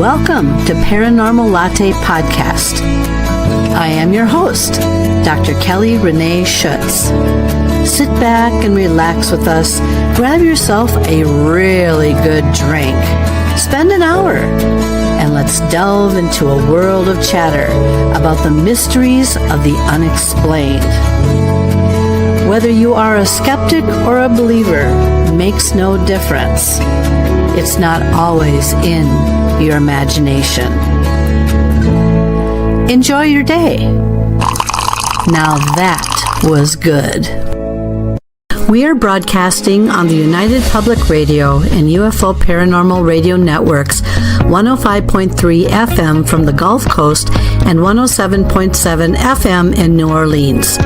Welcome to Paranormal Latte Podcast. I am your host, Dr. Kelly Renee Schutz. Sit back and relax with us. Grab yourself a really good drink. Spend an hour and let's delve into a world of chatter about the mysteries of the unexplained. Whether you are a skeptic or a believer makes no difference. It's not always in your imagination. Enjoy your day. Now that was good. We are broadcasting on the United Public Radio and UFO Paranormal Radio Networks 105.3 FM from the Gulf Coast and 107.7 FM in New Orleans.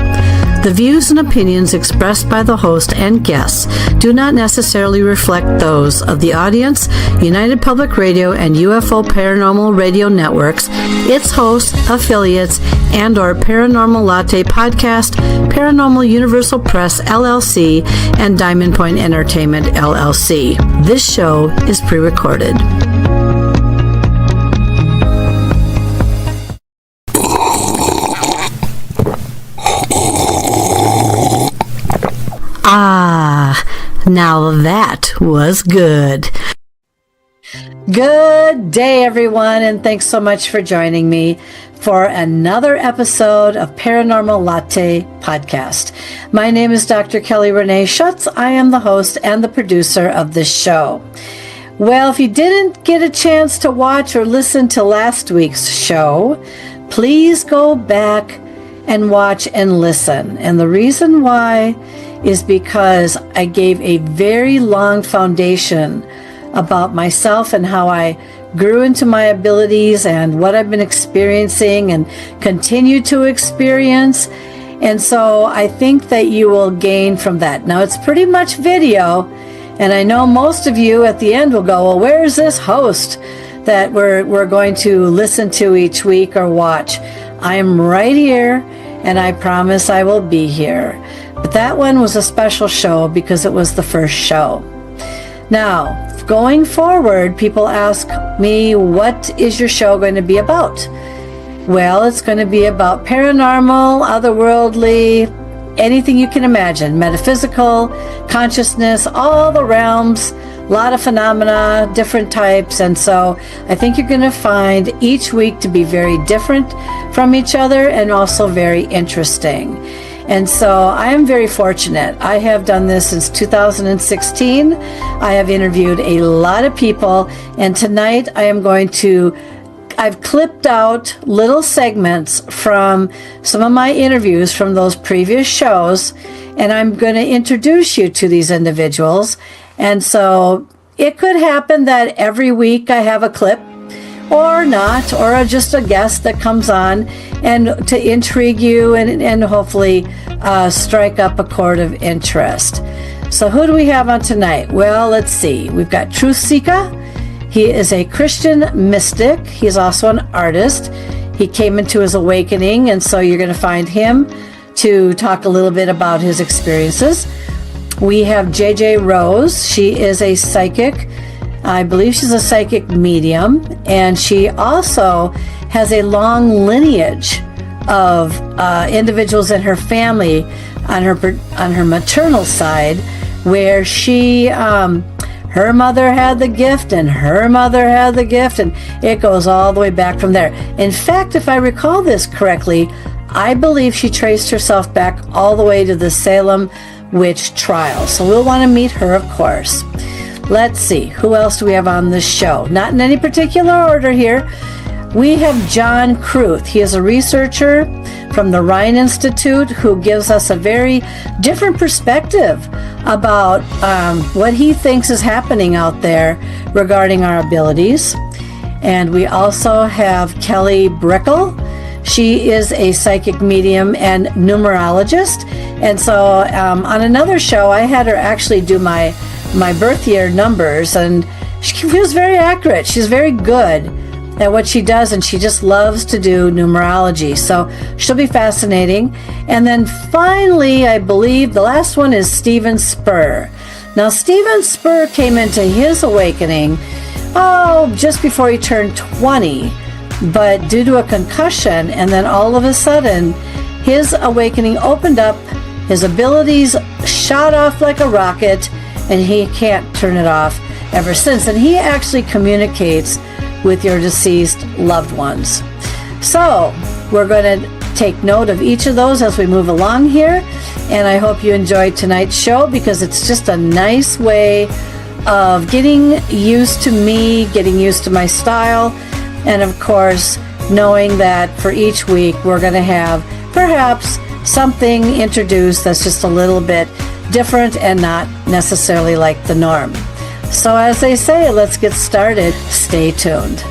The views and opinions expressed by the host and guests do not necessarily reflect those of the audience, United Public Radio and UFO Paranormal Radio Networks, its hosts, affiliates, and or Paranormal Latte Podcast, Paranormal Universal Press LLC, and Diamond Point Entertainment LLC. This show is pre-recorded. Now that was good. Good day, everyone, and thanks so much for joining me for another episode of Paranormal Latte Podcast. My name is Dr. Kelly Renee Schutz. I am the host and the producer of this show. Well, if you didn't get a chance to watch or listen to last week's show, please go back and watch and listen. And the reason why is because I gave a very long foundation about myself and how I grew into my abilities and what I've been experiencing and continue to experience. And so I think that you will gain from that. Now, it's pretty much video, and I know most of you at the end will go, well, where's this host that we're going to listen to each week or watch? I am right here, and I promise I will be here. But that one was a special show because it was the first show. Now, going forward, people ask me, what is your show going to be about? Well, it's going to be about paranormal, otherworldly, anything you can imagine, metaphysical, consciousness, all the realms, a lot of phenomena, different types. And so I think you're going to find each week to be very different from each other and also very interesting. And so I am very fortunate. I have done this since 2016. I have interviewed a lot of people, and tonight I've clipped out little segments from some of my interviews from those previous shows, and I'm going to introduce you to these individuals. And so it could happen that every week I have a clip, or not, or just a guest that comes on and to intrigue you and hopefully strike up a chord of interest. So who do we have on tonight? Well, let's see. We've got Truthseekah. He is a Christian mystic. He's also an artist. He came into his awakening, and so you're going to find him to talk a little bit about his experiences. We have JJ Rose. She is a psychic. I believe she's a psychic medium, and she also has a long lineage of individuals in her family on her maternal side, where her mother had the gift and her mother had the gift, and it goes all the way back from there. In fact, if I recall this correctly, I believe she traced herself back all the way to the Salem witch trial. So we'll want to meet her, of course. Let's see, who else do we have on this show? Not in any particular order here. We have John Kurth. He is a researcher from the Rhine Institute who gives us a very different perspective about what he thinks is happening out there regarding our abilities. And we also have Kelly Brickel. She is a psychic medium and numerologist. And so on another show, I had her actually do my birth year numbers, and she was very accurate. She's very good at what she does, and she just loves to do numerology. So she'll be fascinating. And then finally, I believe the last one is Stephen Spur. Now, Stephen Spur came into his awakening just before he turned 20, but due to a concussion, and then all of a sudden, his awakening opened up, his abilities shot off like a rocket, and he can't turn it off ever since. And he actually communicates with your deceased loved ones. So we're going to take note of each of those as we move along here, and I hope you enjoyed tonight's show, because it's just a nice way of getting used to me, getting used to my style, and of course knowing that for each week we're going to have perhaps something introduced that's just a little bit different and not necessarily like the norm. So as they say, let's get started. Stay tuned.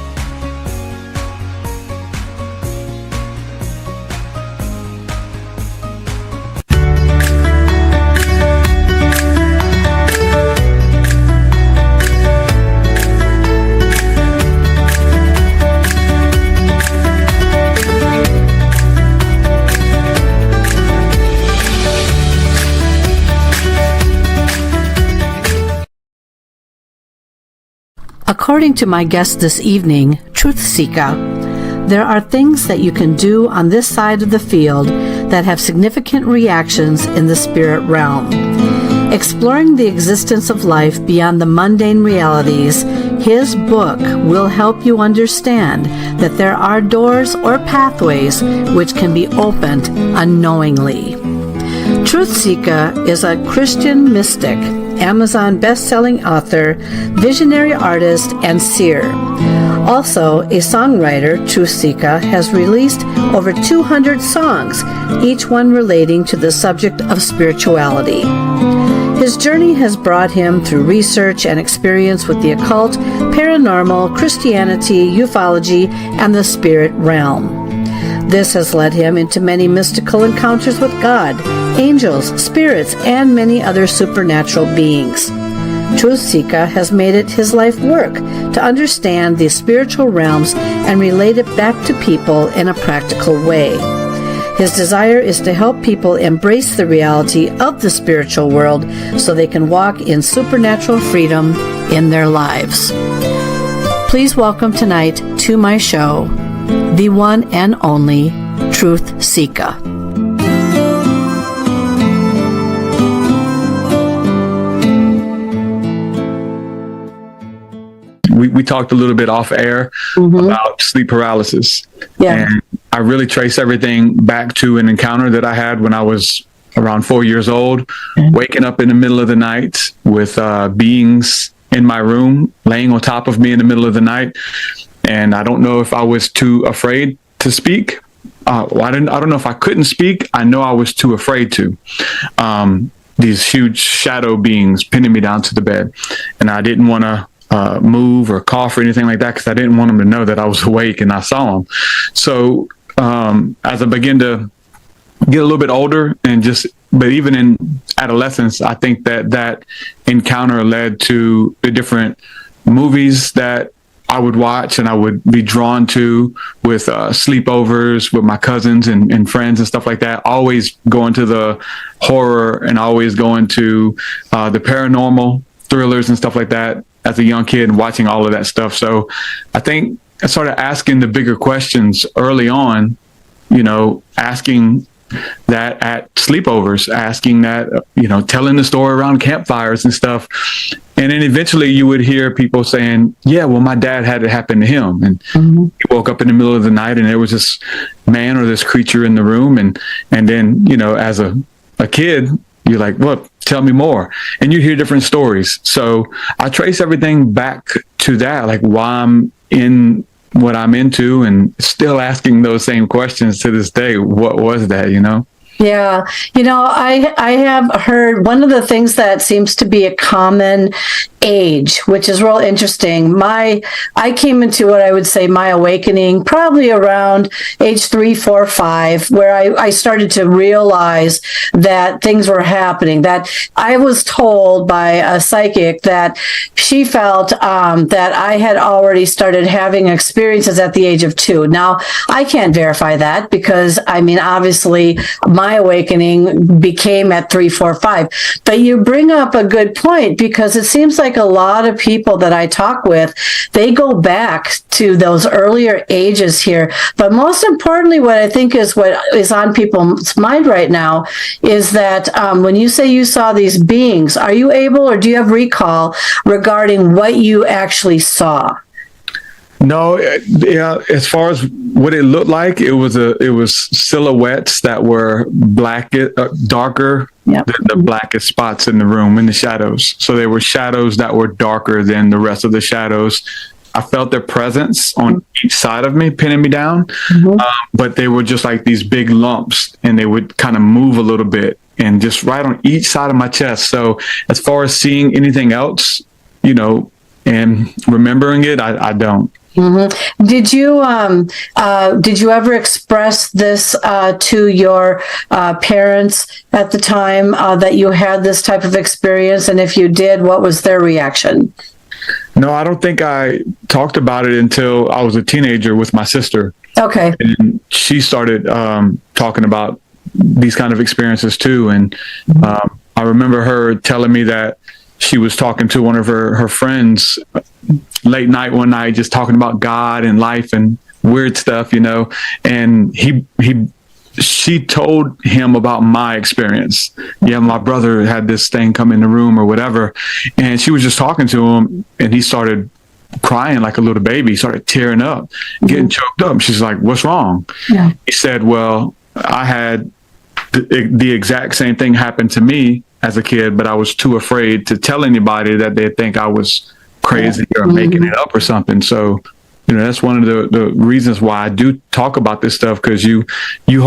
According to my guest this evening, Truthseekah, there are things that you can do on this side of the field that have significant reactions in the spirit realm. Exploring the existence of life beyond the mundane realities, his book will help you understand that there are doors or pathways which can be opened unknowingly. Truthseekah is a Christian mystic, Amazon best-selling author, visionary artist, and seer. Also, a songwriter, Truthseekah has released over 200 songs, each one relating to the subject of spirituality. His journey has brought him through research and experience with the occult, paranormal, Christianity, ufology, and the spirit realm. This has led him into many mystical encounters with God, angels, spirits, and many other supernatural beings. Truthseekah has made it his life work to understand these spiritual realms and relate it back to people in a practical way. His desire is to help people embrace the reality of the spiritual world so they can walk in supernatural freedom in their lives. Please welcome tonight to my show, the one and only Truthseekah. We talked a little bit off air about sleep paralysis. Yeah. And I really trace everything back to an encounter that I had when I was around 4 years old, waking up in the middle of the night with beings in my room, laying on top of me in the middle of the night. And I don't know if I was too afraid to speak. I don't know if I couldn't speak. I know I was too afraid to. These huge shadow beings pinning me down to the bed. And I didn't want to move or cough or anything like that, because I didn't want them to know that I was awake and I saw them. So as I began to get a little bit older, but even in adolescence, I think that encounter led to the different movies that I would watch and I would be drawn to with sleepovers with my cousins and friends and stuff like that. Always going to the horror and always going to the paranormal thrillers and stuff like that as a young kid, and watching all of that stuff. So I think I started asking the bigger questions early on, asking that at sleepovers, asking that, telling the story around campfires and stuff. And then eventually you would hear people saying, yeah, well, my dad had it happen to him. And he woke up in the middle of the night and there was this man or this creature in the room. And then, as a kid, you're like, well, tell me more. And you hear different stories. So I trace everything back to that, like why I'm in what I'm into, and still asking those same questions to this day. What was that, Yeah. I have heard one of the things that seems to be a common age, which is real interesting. I came into what I would say my awakening probably around age 3, 4, 5, where I started to realize that things were happening, that I was told by a psychic that she felt that I had already started having experiences at the age of 2. Now, I can't verify that because, obviously, my my awakening became at 3, 4, 5. But you bring up a good point, because it seems like a lot of people that I talk with, they go back to those earlier ages here. But most importantly, what I think is what is on people's mind right now is that when you say you saw these beings, are you able, or do you have recall regarding what you actually saw? No, yeah. As far as what it looked like, it was silhouettes that were darker than the blackest spots in the room, in the shadows. So they were shadows that were darker than the rest of the shadows. I felt their presence on each side of me, pinning me down, but they were just like these big lumps, and they would kind of move a little bit, and just right on each side of my chest. So as far as seeing anything else, and remembering it, I don't. Mm-hmm. Did you ever express this to your parents at the time that you had this type of experience? And if you did, what was their reaction? No, I don't think I talked about it until I was a teenager with my sister. Okay. And she started talking about these kind of experiences too. And I remember her telling me that she was talking to one of her friends late night one night, just talking about God and life and weird stuff, and she told him about my experience. Yeah, my brother had this thing come in the room or whatever, and she was just talking to him, and he started crying like a little baby, started tearing up, getting choked up. She's like, "What's wrong?" Yeah. He said, "Well, I had the exact same thing happen to me as a kid, but I was too afraid to tell anybody that they'd think I was crazy or making it up or something." So, that's one of the reasons why I do talk about this stuff, because you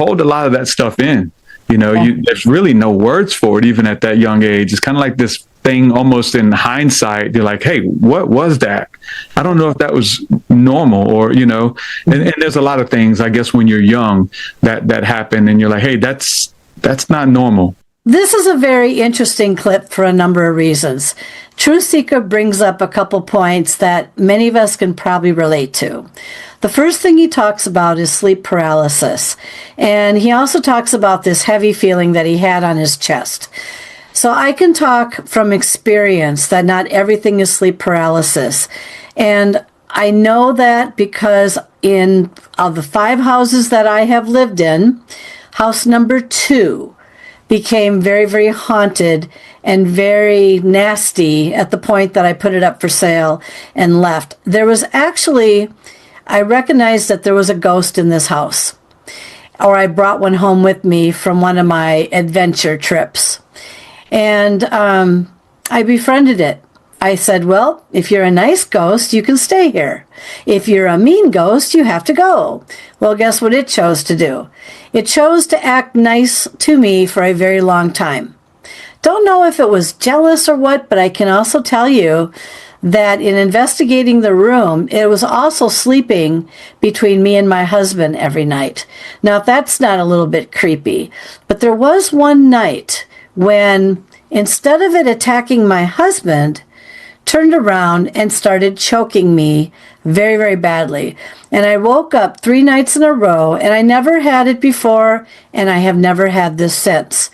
hold a lot of that stuff in. There's really no words for it, even at that young age. It's kind of like this thing almost in hindsight. You're like, hey, what was that? I don't know if that was normal or, and there's a lot of things, I guess, when you're young that happen, and you're like, hey, that's not normal. This is a very interesting clip for a number of reasons. Truthseekah brings up a couple points that many of us can probably relate to. The first thing he talks about is sleep paralysis. And he also talks about this heavy feeling that he had on his chest. So I can talk from experience that not everything is sleep paralysis. And I know that because of the 5 houses that I have lived in, house number 2 became very, very haunted and very nasty at the point that I put it up for sale and left. There was actually, I recognized that there was a ghost in this house, or I brought one home with me from one of my adventure trips. And I befriended it. I said, well, if you're a nice ghost, you can stay here. If you're a mean ghost, you have to go. Well, guess what it chose to do? It chose to act nice to me for a very long time. Don't know if it was jealous or what, but I can also tell you that in investigating the room, it was also sleeping between me and my husband every night. Now, if that's not a little bit creepy, but there was one night when instead of it attacking my husband, turned around and started choking me very, very badly. And I woke up 3 nights in a row, and I never had it before, and I have never had this since.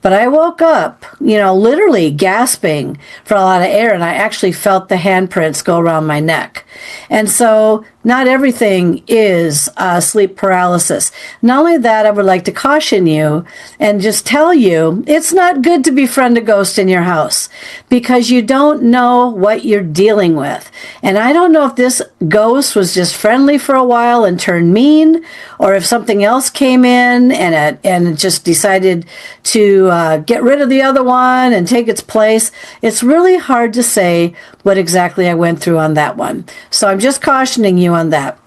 But I woke up, literally gasping for a lot of air, and I actually felt the handprints go around my neck. And so not everything is sleep paralysis. Not only that, I would like to caution you and just tell you it's not good to befriend a ghost in your house, because you don't know what you're dealing with. And I don't know if this ghost was just friendly for a while and turned mean, or if something else came in and it just decided to get rid of the other one and take its place. It's really hard to say what exactly I went through on that one. So I'm just cautioning you on that.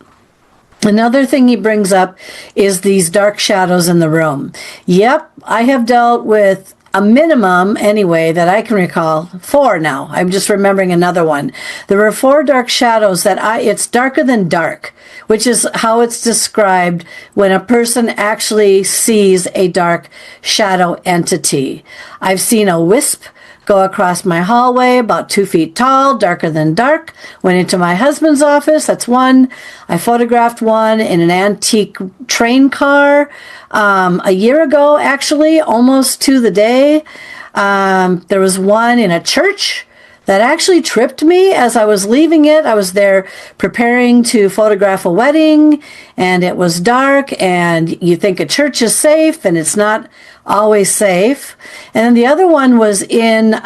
Another thing he brings up is these dark shadows in the room. Yep, I have dealt with a minimum, anyway, that I can recall, 4 now. I'm just remembering another one. There were 4 dark shadows it's darker than dark, which is how it's described when a person actually sees a dark shadow entity. I've seen a wisp go across my hallway, about 2 feet tall, darker than dark. Went into my husband's office. That's one. I photographed one in an antique train car a year ago, actually, almost to the day. There was one in a church that actually tripped me as I was leaving it. I was there preparing to photograph a wedding, and it was dark, and you think a church is safe, and it's not always safe. And then the other one was in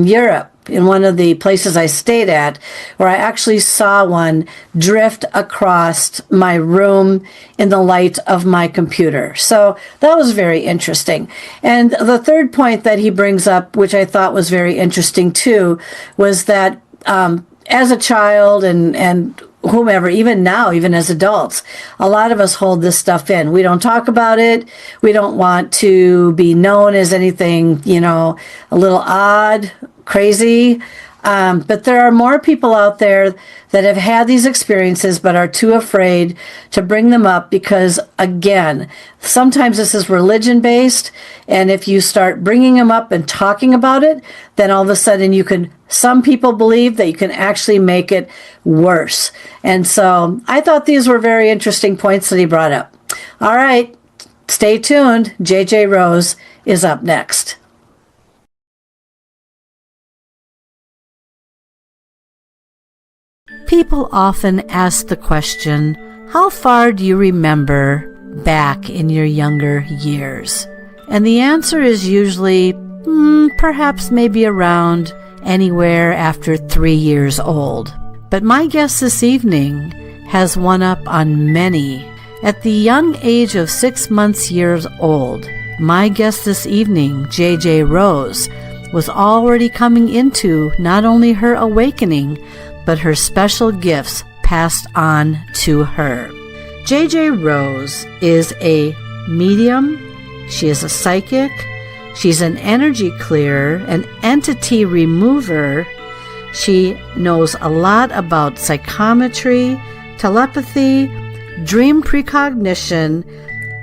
Europe, in one of the places I stayed at, where I actually saw one drift across my room in the light of my computer. So that was very interesting. And the third point that he brings up, which I thought was very interesting too, was that as a child and whomever, even now, even as adults, a lot of us hold this stuff in. We don't talk about it. We don't want to be known as anything, a little odd, crazy. But there are more people out there that have had these experiences but are too afraid to bring them up because, again, sometimes this is religion-based, and if you start bringing them up and talking about it, then all of a sudden some people believe that you can actually make it worse. And so I thought these were very interesting points that he brought up. All right, stay tuned. JJ Rose is up next. People often ask the question, how far do you remember back in your younger years? And the answer is usually, perhaps maybe around anywhere after 3 years old. But my guest this evening has one up on many. At the young age of 6 years old, my guest this evening, JJ Rose, was already coming into not only her awakening, but her special gifts passed on to her. JJ Rose is a medium. She is a psychic. She's an energy clearer, an entity remover. She knows a lot about psychometry, telepathy, dream precognition,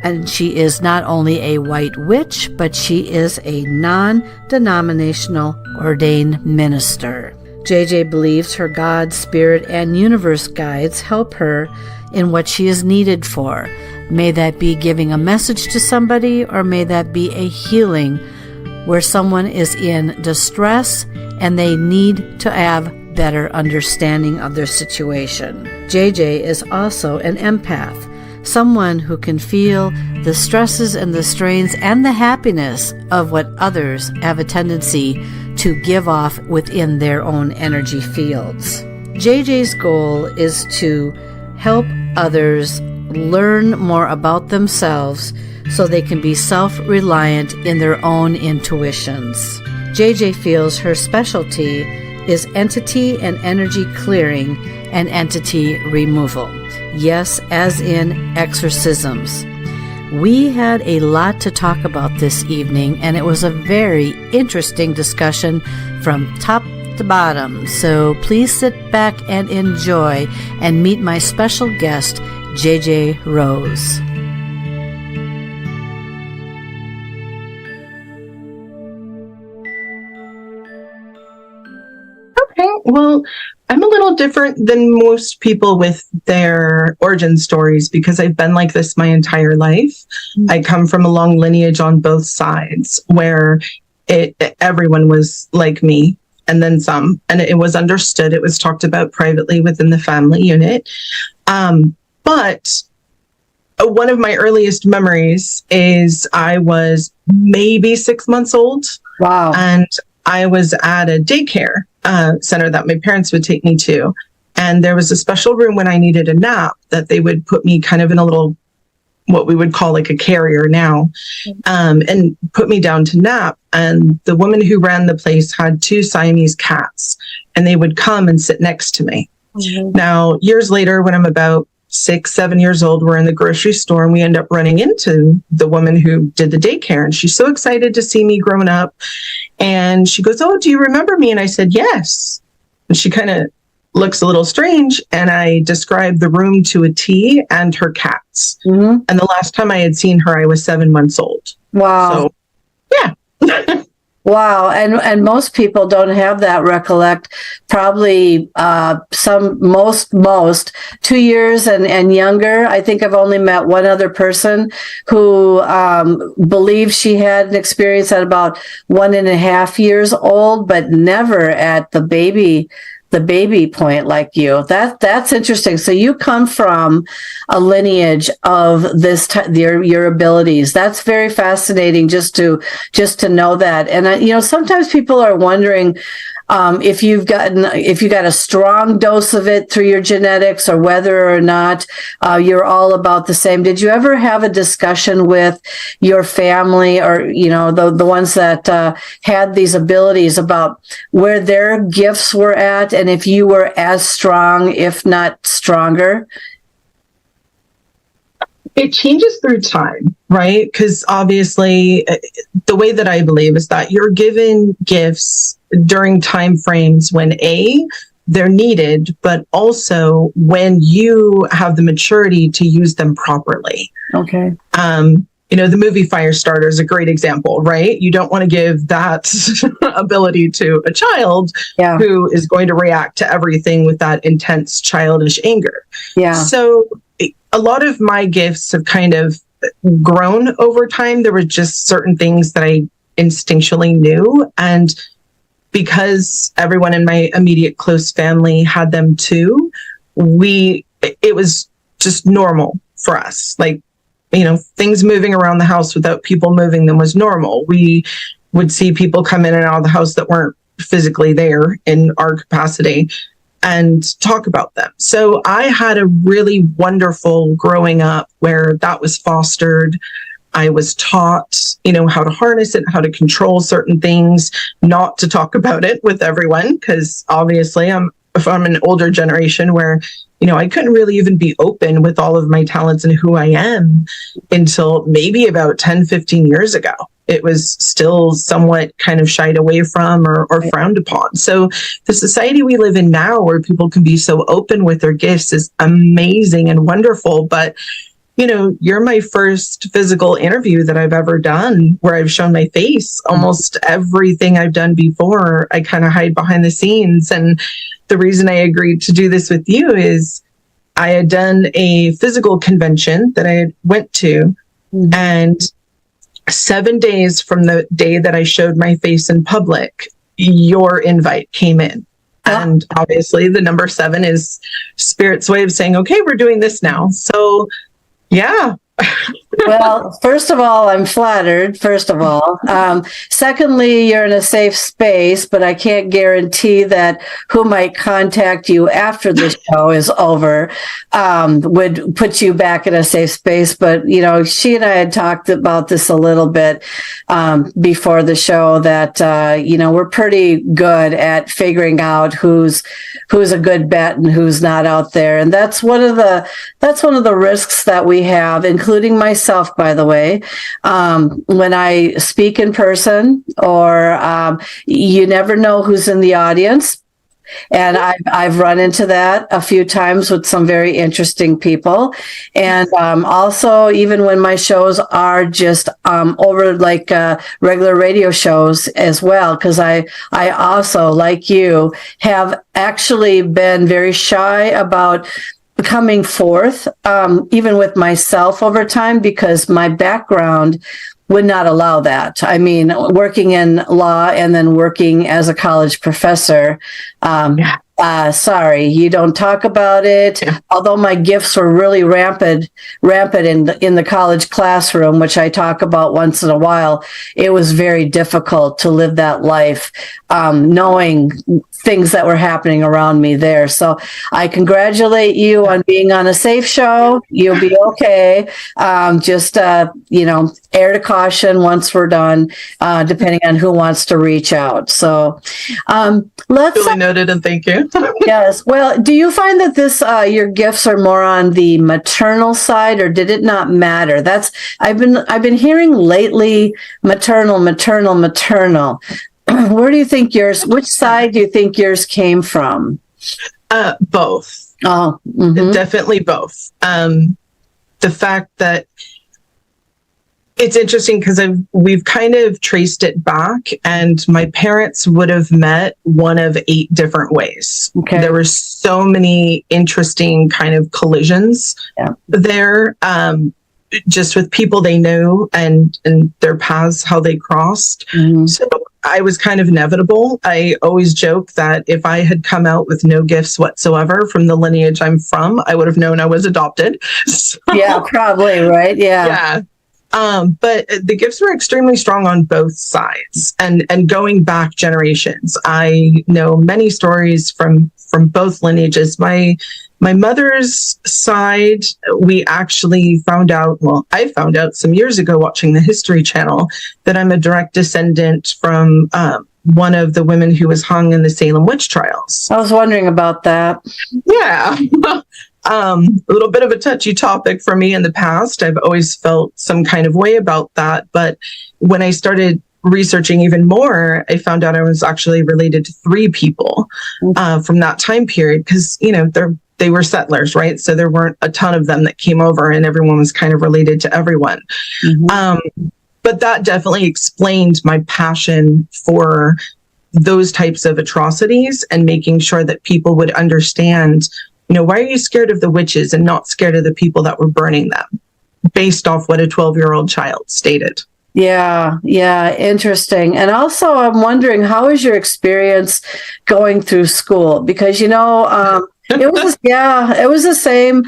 and she is not only a white witch, but she is a non-denominational ordained minister. JJ believes her God, Spirit, and universe guides help her in what she is needed for. May that be giving a message to somebody, or may that be a healing where someone is in distress and they need to have better understanding of their situation. JJ is also an empath, someone who can feel the stresses and the strains and the happiness of what others have a tendency to give off within their own energy fields. JJ's goal is to help others learn more about themselves so they can be self-reliant in their own intuitions. JJ feels her specialty is entity and energy clearing and entity removal. Yes, as in exorcisms. We had a lot to talk about this evening, and it was a very interesting discussion from top to bottom. So please sit back and enjoy and meet my special guest, JJ Rose. Okay, well, I'm a little different than most people with their origin stories because I've been like this my entire life. Mm-hmm. I come from a long lineage on both sides where everyone was like me and then some, and it was understood. It was talked about privately within the family unit. But one of my earliest memories is I was maybe 6 months old. Wow. And I was at a daycare center that my parents would take me to. And there was a special room when I needed a nap that they would put me kind of in a little, what we would call like a carrier now, and put me down to nap. And the woman who ran the place had 2 Siamese cats, and they would come and sit next to me. Mm-hmm. Now, years later, when I'm about 6, 7 years old, we're in the grocery store and we end up running into the woman who did the daycare. And she's so excited to see me grown up. And she goes, "Oh, do you remember me?" And I said, "Yes." And she kind of looks a little strange. And I described the room to a T and her cats. Mm-hmm. And the last time I had seen her, I was 7 months old. Wow. So, yeah. Wow. And most people don't have that recollect. Probably most 2 years and younger. I think I've only met one other person who believes she had an experience at about 1.5 years old, but never at the baby point like you. That's interesting. So you come from a lineage of this your abilities. That's very fascinating just to know that. And sometimes people are wondering if you got a strong dose of it through your genetics, or whether or not you're all about the same. Did you ever have a discussion with your family, or the ones that had these abilities, about where their gifts were at, and if you were as strong, if not stronger? It changes through time, right? Because obviously, the way that I believe is that you're given gifts during time frames when they're needed, but also when you have the maturity to use them properly. Okay. The movie Firestarter is a great example, right? You don't want to give that ability to a child who is going to react to everything with that intense childish anger. Yeah. So a lot of my gifts have kind of grown over time. There were just certain things that I instinctually knew. And because everyone in my immediate close family had them too, it was just normal for us. Like, things moving around the house without people moving them was normal. We would see people come in and out of the house that weren't physically there in our capacity and talk about them. So I had a really wonderful growing up where that was fostered. I was taught, how to harness it, how to control certain things, not to talk about it with everyone, because obviously I'm an older generation where, I couldn't really even be open with all of my talents and who I am until maybe about 10, 15 years ago. It was still somewhat kind of shied away from or frowned upon. So the society we live in now, where people can be so open with their gifts, is amazing and wonderful. But you're my first physical interview that I've ever done where I've shown my face. Almost everything I've done before, I kind of hide behind the scenes. And the reason I agreed to do this with you is I had done a physical convention that I went to, and 7 days from the day that I showed my face in public, your invite came in. And obviously the number 7 is Spirit's way of saying, okay, we're doing this now. So yeah. Well, first of all, I'm flattered, first of all. Secondly, you're in a safe space, but I can't guarantee that who might contact you after the show is over would put you back in a safe space. But, she and I had talked about this a little bit before the show, that, we're pretty good at figuring out who's a good bet and who's not out there. And that's one of the risks that we have, including myself, by the way, when I speak in person, or you never know who's in the audience. And I've run into that a few times with some very interesting people. And also, even when my shows are just over like regular radio shows as well, because I also, like you, have actually been very shy about coming forth, even with myself over time, because my background would not allow that. I mean, working in law and then working as a college professor, sorry, you don't talk about it. Yeah. Although my gifts were really rampant in the college classroom, which I talk about once in a while, it was very difficult to live that life, knowing things that were happening around me there. So I congratulate you on being on a safe show. You'll be okay. Just air to caution once we're done, depending on who wants to reach out. So let's... Duly noted, and thank you. Yes. Well, do you find that your gifts are more on the maternal side, or did it not matter? I've been hearing lately maternal. Where do you think which side do you think yours came from? Both. Oh, definitely both. The fact that It's interesting because we've kind of traced it back, and my parents would have met one of 8 different ways. Okay. There were so many interesting kind of collisions there, just with people they knew and their paths, how they crossed. Mm-hmm. So I was kind of inevitable. I always joke that if I had come out with no gifts whatsoever from the lineage I'm from, I would have known I was adopted. So, yeah, probably, right? Yeah. But the gifts were extremely strong on both sides, and going back generations. I know many stories from both lineages. My mother's side, we actually found out, I found out some years ago watching the History Channel that I'm a direct descendant from one of the women who was hung in the Salem witch trials. I was wondering about that. Yeah. A little bit of a touchy topic for me in the past. I've always felt some kind of way about that. But when I started researching even more, I found out I was actually related to 3 people from that time period, because, they were settlers, right? So there weren't a ton of them that came over, and everyone was kind of related to everyone. Mm-hmm. But that definitely explained my passion for those types of atrocities and making sure that people would understand, why are you scared of the witches and not scared of the people that were burning them, based off what a 12-year-old child stated. Yeah, interesting. And also, I'm wondering, how is your experience going through school? Because, it was the same.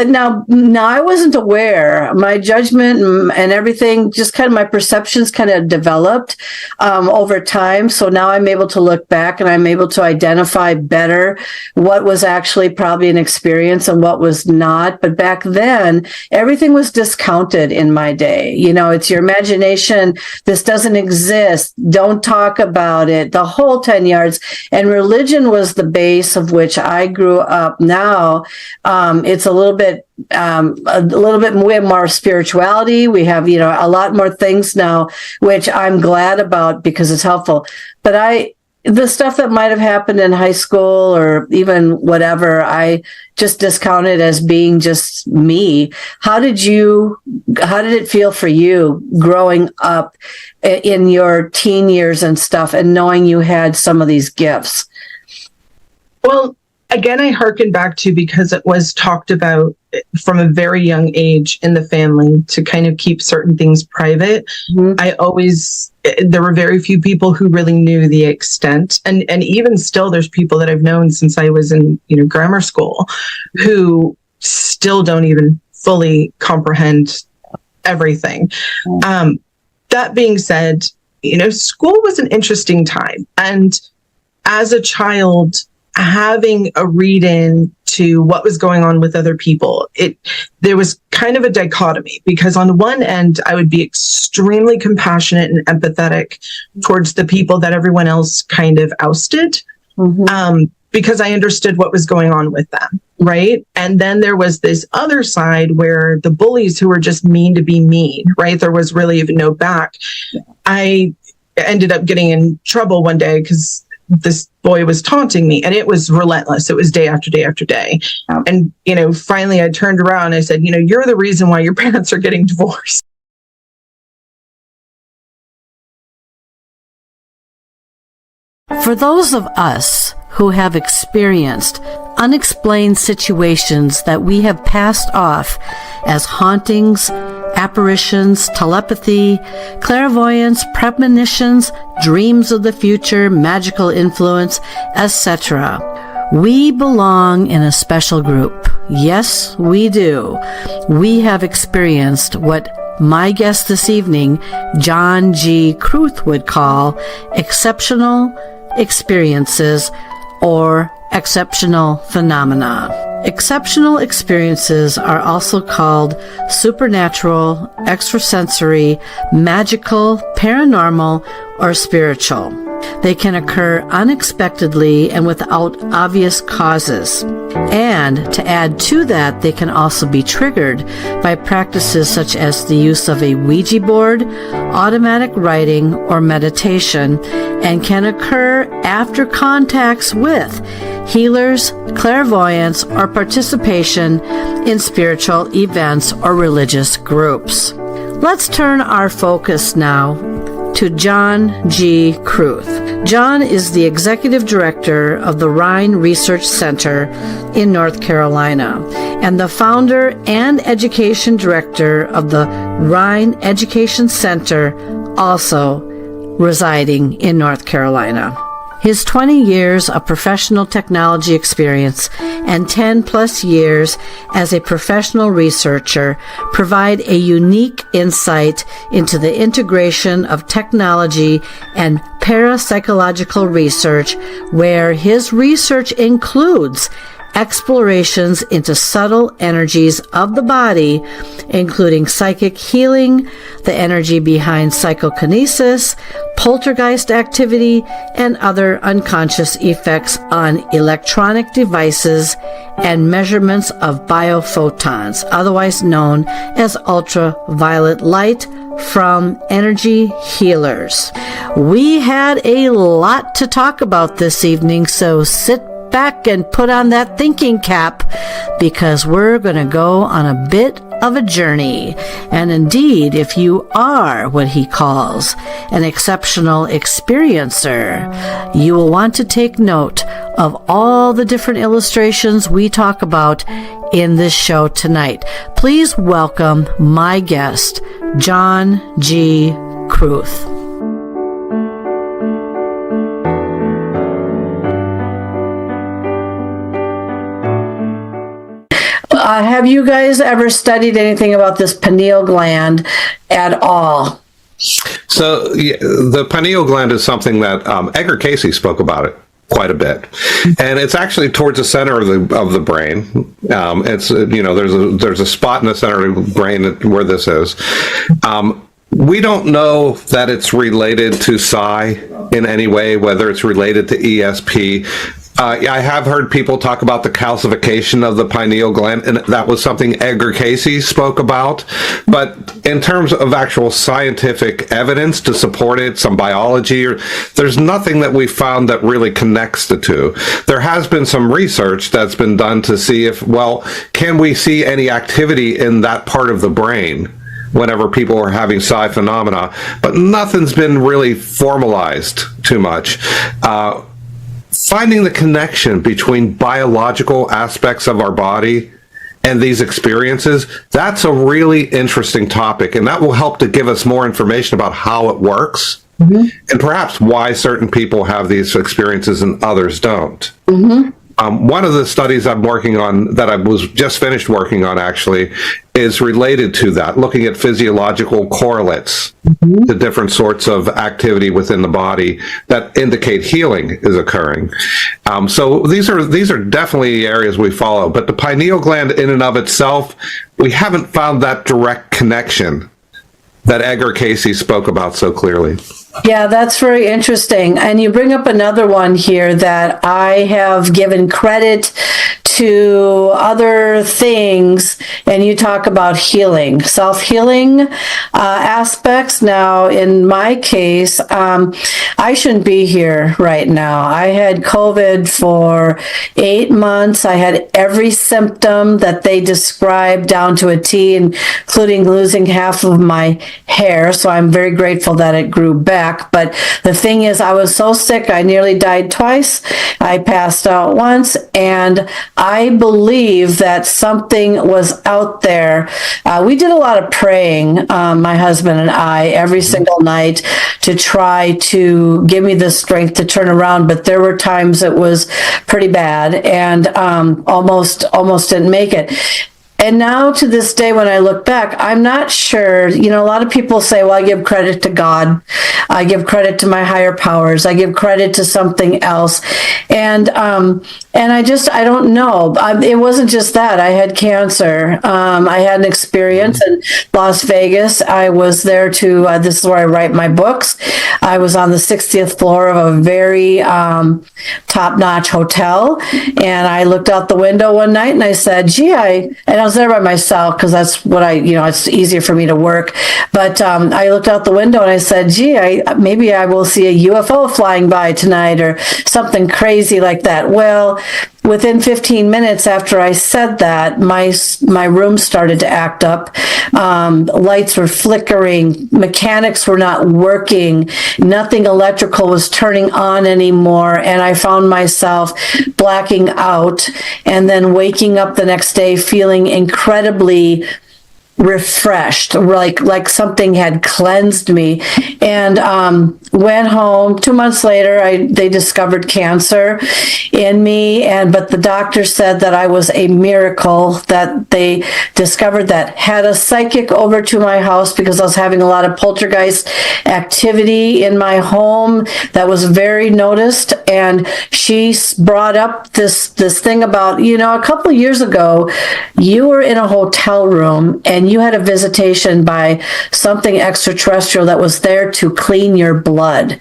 Now I wasn't aware. My judgment and everything, just kind of my perceptions kind of developed over time. So now I'm able to look back and I'm able to identify better what was actually probably an experience and what was not. But back then, everything was discounted in my day. It's your imagination. This doesn't exist. Don't talk about it. The whole 10 yards. And religion was the base of which I grew up. Now it's a little bit more spirituality. We have, a lot more things now, which I'm glad about because it's helpful. But the stuff that might have happened in high school or even whatever, I just discounted as being just me. How did it feel for you growing up in your teen years and stuff and knowing you had some of these gifts? Well, again, I hearken back to, because it was talked about from a very young age in the family to kind of keep certain things private. Mm-hmm. There were very few people who really knew the extent. And even still, there's people that I've known since I was in, grammar school who still don't even fully comprehend everything. Mm-hmm. That being said, school was an interesting time. And as a child, having a read-in to what was going on with other people, there was kind of a dichotomy, because on one end, I would be extremely compassionate and empathetic towards the people that everyone else kind of ousted, because I understood what was going on with them, right? And then there was this other side where the bullies who were just mean to be mean, right? There was really even no back. I ended up getting in trouble one day because this boy was taunting me, and it was relentless. It was day after day after day. Oh. And, finally I turned around and I said, you're the reason why your parents are getting divorced. For those of us who have experienced unexplained situations that we have passed off as hauntings, apparitions, telepathy, clairvoyance, premonitions, dreams of the future, magical influence, etc., we belong in a special group. Yes, we do. We have experienced what my guest this evening, John G. Kurth, would call exceptional experiences or exceptional phenomena. Exceptional experiences are also called supernatural, extrasensory, magical, paranormal, or spiritual. They can occur unexpectedly and without obvious causes. And to add to that, they can also be triggered by practices such as the use of a Ouija board, automatic writing, or meditation, and can occur after contacts with healers, clairvoyants, or participation in spiritual events or religious groups. Let's turn our focus now to John G. Kurth. John is the executive director of the Rhine Research Center in North Carolina and the founder and education director of the Rhine Education Center, also residing in North Carolina. His 20 years of professional technology experience and 10 plus years as a professional researcher provide a unique insight into the integration of technology and parapsychological research, where his research includes explorations into subtle energies of the body, including psychic healing, the energy behind psychokinesis, poltergeist activity, and other unconscious effects on electronic devices, and measurements of biophotons, otherwise known as ultraviolet light, from energy healers. We had a lot to talk about this evening, so sit back and put on that thinking cap, because we're going to go on a bit of a journey. And indeed, if you are what he calls an exceptional experiencer, you will want to take note of all the different illustrations we talk about in this show tonight. Please welcome my guest, John G. Kurth. Have you guys ever studied anything about this pineal gland at all? So the pineal gland is something that Edgar Cayce spoke about it quite a bit, and it's actually towards the center of the brain. It's there's a spot in the center of the brain where this is. We don't know that it's related to psi in any way, whether it's related to ESP. I have heard people talk about the calcification of the pineal gland, and that was something Edgar Cayce spoke about. But in terms of actual scientific evidence to support it, some biology, there's nothing that we found that really connects the two. There has been some research that's been done to see if, can we see any activity in that part of the brain whenever people are having psi phenomena? But nothing's been really formalized too much. Finding the connection between biological aspects of our body and these experiences, that's a really interesting topic, and that will help to give us more information about how it works, and perhaps why certain people have these experiences and others don't. One of the studies I'm working on, that I was just finished working on actually, is related to that, looking at physiological correlates to different sorts of activity within the body that indicate healing is occurring. So these are definitely areas we follow, but the pineal gland in and of itself, we haven't found that direct connection that Edgar Cayce spoke about so clearly. Yeah, that's very interesting. And you bring up another one here that I have given credit to other things, and you talk about healing, self-healing aspects. Now, in my case, I shouldn't be here right now. I had COVID for 8 months. I had every symptom that they described down to a T, including losing half of my hair. So I'm very grateful that it grew back. But the thing is, I was so sick, I nearly died twice. I passed out once, and I believe that something was out there. We did a lot of praying, my husband and I, every single night to try to give me the strength to turn around. But there were times it was pretty bad, and almost didn't make it. And now to this day, when I look back, I'm not sure, a lot of people say, well, I give credit to God. I give credit to my higher powers. I give credit to something else. And I don't know. It wasn't just that. I had cancer. I had an experience in Las Vegas. I was there this is where I write my books. I was on the 60th floor of a very top-notch hotel. And I looked out the window one night and I said, and I was there by myself because that's what it's easier for me to work. But I looked out the window and I said, maybe I will see a UFO flying by tonight or something crazy like that. Well, within 15 minutes after I said that, my room started to act up. Lights were flickering. Mechanics were not working. Nothing electrical was turning on anymore. And I found myself blacking out and then waking up the next day feeling incredibly refreshed, like something had cleansed me. And went home. 2 months later, they discovered cancer in me, but the doctor said that I was a miracle, that they discovered that. Had a psychic over to my house because I was having a lot of poltergeist activity in my home that was very noticed, and she brought up this thing about, a couple of years ago, you were in a hotel room and you had a visitation by something extraterrestrial that was there to clean your blood.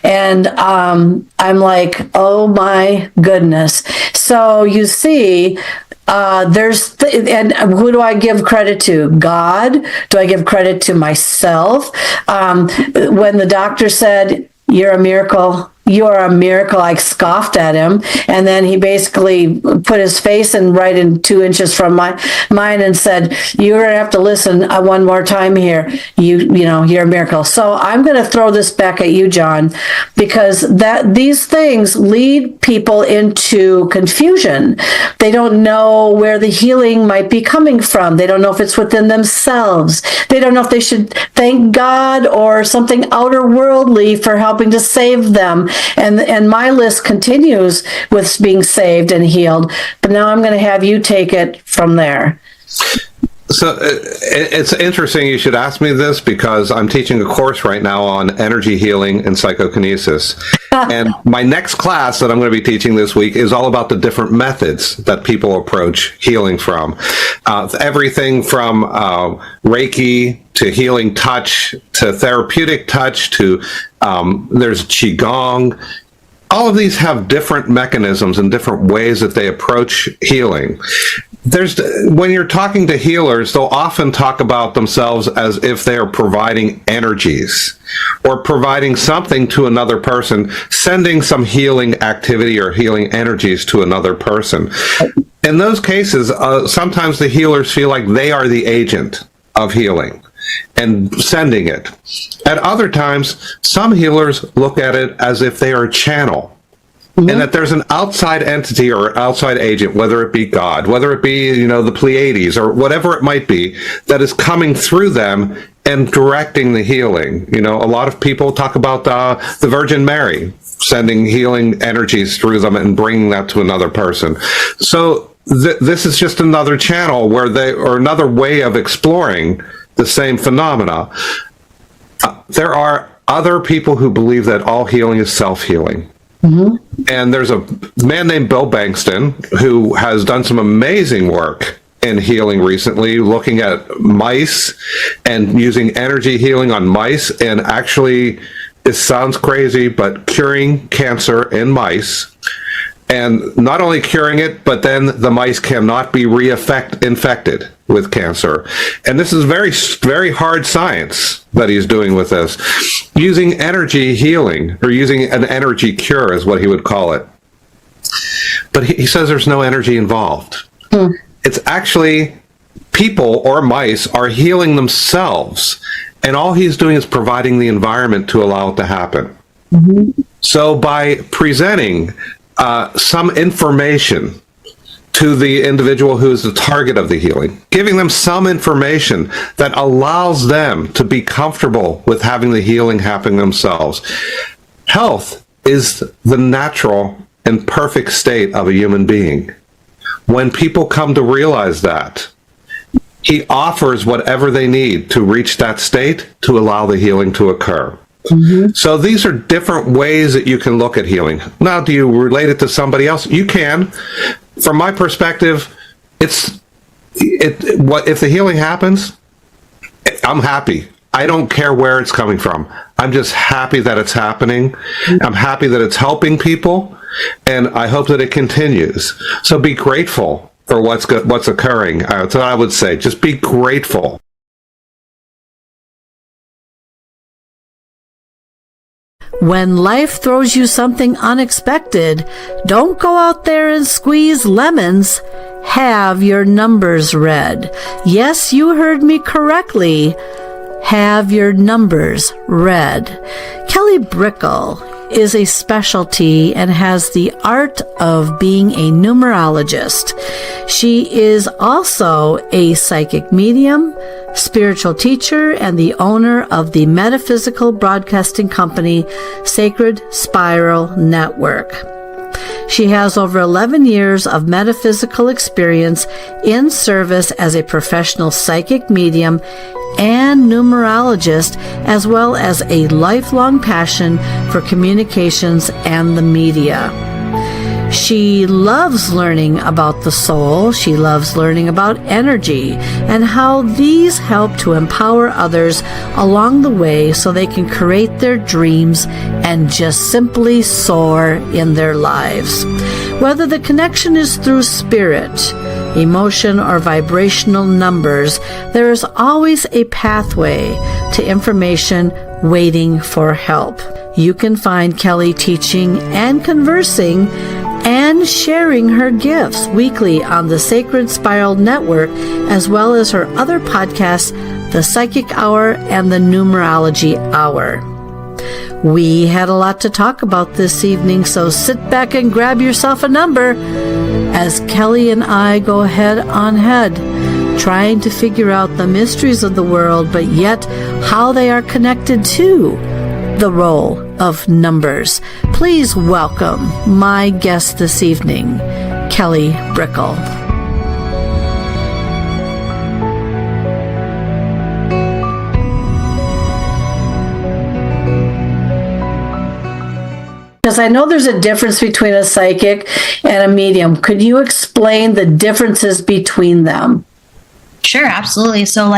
And I'm like, oh my goodness. So you see, and who do I give credit to? God? Do I give credit to myself? When the doctor said, you're a miracle, you are a miracle, I scoffed at him, and then he basically put his face right in 2 inches from mine and said, "You're gonna have to listen one more time here. You're a miracle." So I'm gonna throw this back at you, John, because these things lead people into confusion. They don't know where the healing might be coming from. They don't know if it's within themselves. They don't know if they should thank God or something outerworldly for helping to save them. And my list continues with being saved and healed. But now I'm going to have you take it from there. So it's interesting you should ask me this, because I'm teaching a course right now on energy healing and psychokinesis. And my next class that I'm going to be teaching this week is all about the different methods that people approach healing from. Everything from Reiki to healing touch to therapeutic touch to there's Qigong. All of these have different mechanisms and different ways that they approach healing. When you're talking to healers, they'll often talk about themselves as if they are providing energies or providing something to another person, sending some healing activity or healing energies to another person. In those cases, sometimes the healers feel like they are the agent of healing and sending it. At other times, some healers look at it as if they are a channel. Mm-hmm. And that there's an outside entity or outside agent, whether it be God, whether it be, the Pleiades or whatever it might be, that is coming through them and directing the healing. A lot of people talk about the Virgin Mary sending healing energies through them and bringing that to another person. So this is just another channel or another way of exploring the same phenomena. There are other people who believe that all healing is self-healing. Mm-hmm. And there's a man named Bill Bankston who has done some amazing work in healing recently, looking at mice and using energy healing on mice, and actually, it sounds crazy, but curing cancer in mice. And not only curing it, but then the mice cannot be infected with cancer. And this is very, very hard science that he's doing with this. Using energy healing, or using an energy cure is what he would call it. But he says there's no energy involved. It's actually people or mice are healing themselves. And all he's doing is providing the environment to allow it to happen. Mm-hmm. So by presenting some information to the individual who is the target of the healing, giving them some information that allows them to be comfortable with having the healing happen themselves. Health is the natural and perfect state of a human being. When people come to realize that, he offers whatever they need to reach that state to allow the healing to occur. Mm-hmm. So these are different ways that you can look at healing. Now, do you relate it to somebody else? You can. From my perspective, if the healing happens, I'm happy. I don't care where it's coming from. I'm just happy that it's happening. I'm happy that it's helping people, and I hope that it continues. So be grateful for what's occurring. That's what I would say. Just be grateful. When life throws you something unexpected, don't go out there and squeeze lemons. Have your numbers read. Yes, you heard me correctly. Have your numbers read. Kelly Brickel is a specialty and has the art of being a numerologist. She is also a psychic medium, spiritual teacher, and the owner of the metaphysical broadcasting company Sacred Spiral Network. She has over 11 years of metaphysical experience in service as a professional psychic medium and numerologist, as well as a lifelong passion for communications and the media. She loves learning about the soul. She loves learning about energy and how these help to empower others along the way so they can create their dreams and just simply soar in their lives. Whether the connection is through spirit, emotion, or vibrational numbers, there is always a pathway to information waiting for help. You can find Kelly teaching and conversing and sharing her gifts weekly on the Sacred Spiral Network, as well as her other podcasts, The Psychic Hour and The Numerology Hour. We had a lot to talk about this evening, so sit back and grab yourself a number as Kelly and I go head on head, trying to figure out the mysteries of the world, but yet how they are connected to the role of numbers. Please welcome my guest this evening, Kelly Brickel. Because I know there's a difference between a psychic and a medium. Could you explain the differences between them? Sure, absolutely. So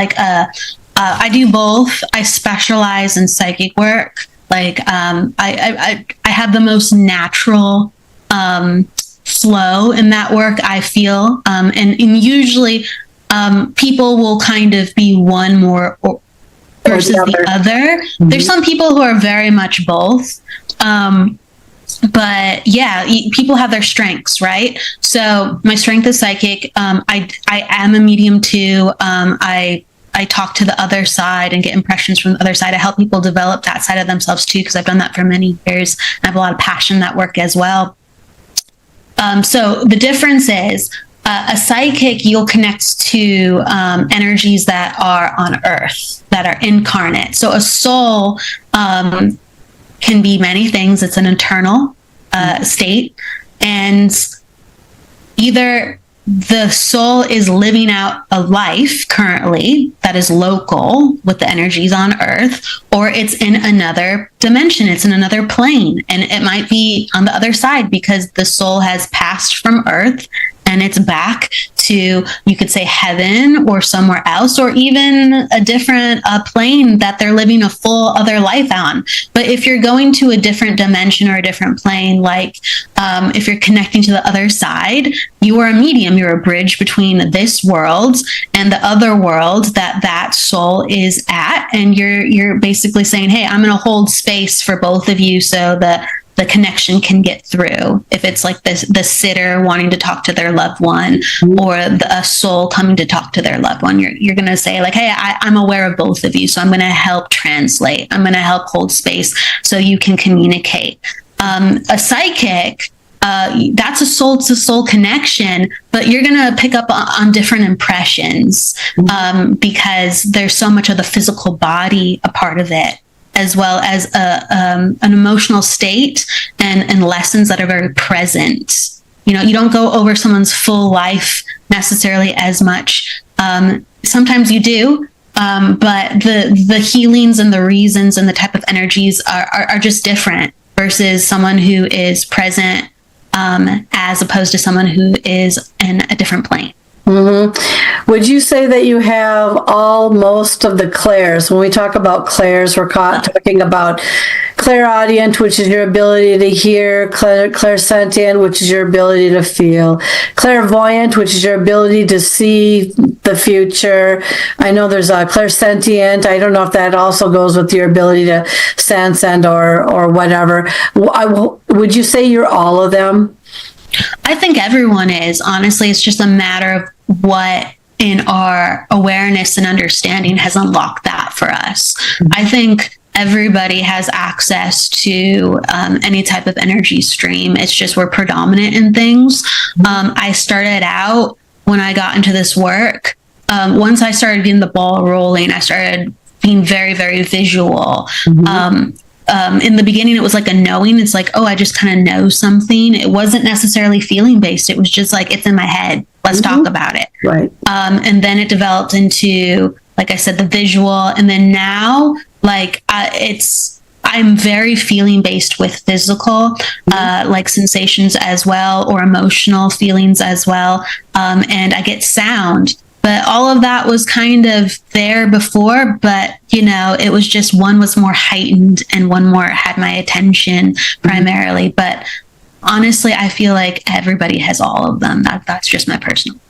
I do both. I specialize in psychic work. I have the most natural flow in that work, I feel. And usually people will kind of be one more versus the other. Mm-hmm. There's some people who are very much both. But yeah, people have their strengths, right? So my strength is psychic. I am a medium too. I talk to the other side and get impressions from the other side. I help people develop that side of themselves too, because I've done that for many years. I have a lot of passion in that work as well. So the difference is a psychic, you'll connect to energies that are on Earth, that are incarnate. So a soul can be many things. It's an internal state, and either the soul is living out a life currently that is local with the energies on Earth, or it's in another dimension, it's in another plane, and it might be on the other side because the soul has passed from Earth and it's back to, you could say, heaven or somewhere else, or even a different plane that they're living a full other life on. But if you're going to a different dimension or a different plane, like if you're connecting to the other side, you are a medium. You're a bridge between this world and the other world that soul is at. And you're basically saying, hey, I'm going to hold space for both of you so that the connection can get through. If it's like the sitter wanting to talk to their loved one, or a soul coming to talk to their loved one, you're going to say like, hey, I'm aware of both of you, so I'm going to help translate. I'm going to help hold space so you can communicate. A psychic, that's a soul to soul connection, but you're going to pick up on different impressions because there's so much of the physical body a part of it, as well as an emotional state and lessons that are very present. You know, you don't go over someone's full life necessarily as much. Sometimes you do, but the healings and the reasons and the type of energies are just different versus someone who is present as opposed to someone who is in a different plane. Mm-hmm. Would you say that you have most of the clairs? When we talk about clairs, we're talking about clairaudient, which is your ability to hear, clairsentient, which is your ability to feel, clairvoyant, which is your ability to see the future. I know there's a clairsentient. I don't know if that also goes with your ability to sense and or whatever. Would you say you're all of them? I think everyone is. Honestly, it's just a matter of what in our awareness and understanding has unlocked that for us. I think everybody has access to any type of energy stream. It's just we're predominant in things. I started out when I got into this work. Once I started getting the ball rolling, I started being very, very visual. In the beginning, it was like a knowing. It's like, I just kind of know something. It wasn't necessarily feeling based. It was just like, it's in my head. Let's talk about it. Right. And then it developed into, like I said, the visual. And then now, like, I'm very feeling based with physical, like sensations as well, or emotional feelings as well. And I get sound. But all of that was kind of there before, but, it was just one was more heightened and one more had my attention primarily. But honestly, I feel like everybody has all of them. That's just my personal.